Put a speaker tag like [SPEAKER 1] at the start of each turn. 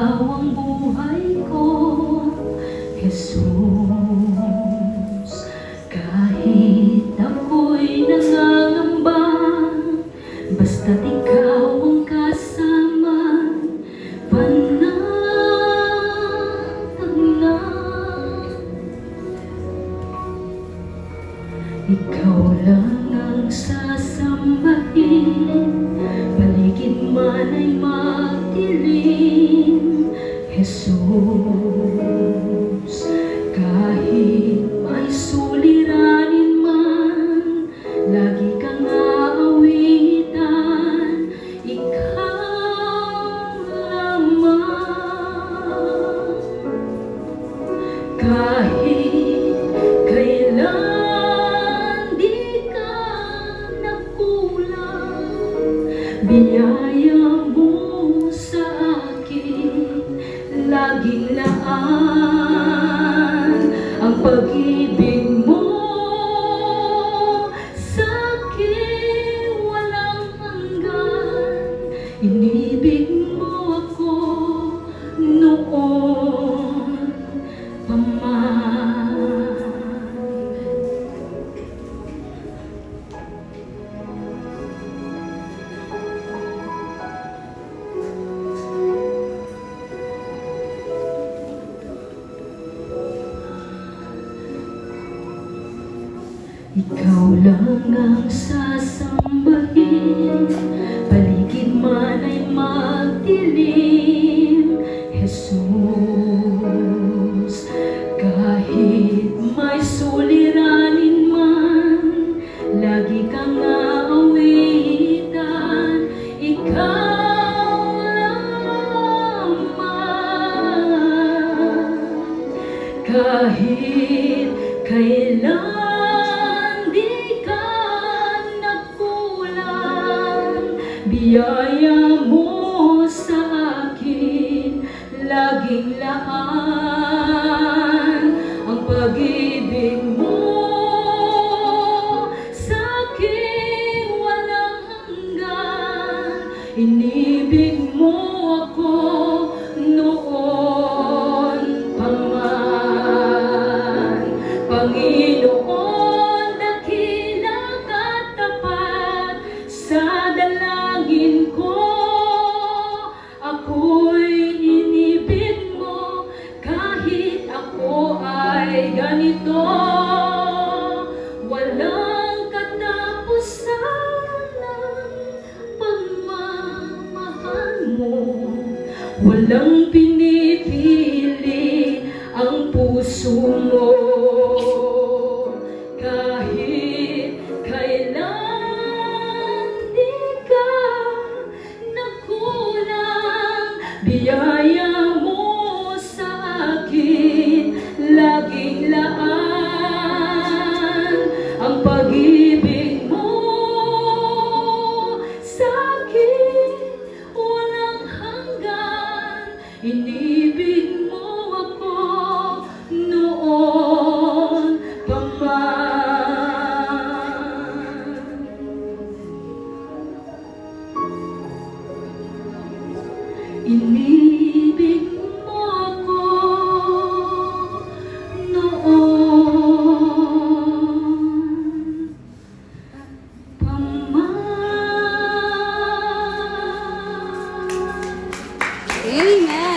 [SPEAKER 1] ikaw ang buhay ko, Jesus. Kahit ako'y nangangamba, basta't ikaw ang kasama, panatag na. Ikaw lang ang sasambahin, paligid man ay magdilim, Jesus. Kahit may suliranin man, lagi kang aawitan, ikaw lamang. Kahit kailan di ka nagkulang, biyaya mo sa akin laging laan. Ang pag-ibig mo sa akin walang hanggan. Inibig mo ako noon pa man. Ikaw lang ang sasambahin, paligid man ay magdilim, Jesus. Kahit may suliranin man, lagi kang aawitan, ikaw lamang. Kahit kailan biyaya mo sa akin laging laan. Ang pag-ibig mo sa akin walang hanggan. Inibig mo ako noon pa man. Panginoon, dakila ka tapat sa dalangin ko. Ako'y inibig mo kahit ako ay ganito. Walang katapusan ang pagmamahal mo, walang pinipili ang puso mo. Kahit kailan biyaya mo sa akin laging laan. Ang pag-ibig mo sa akin walang hanggan. Inibig mo ako noon pa man. Inibig mo ako noon pa man.
[SPEAKER 2] Amen.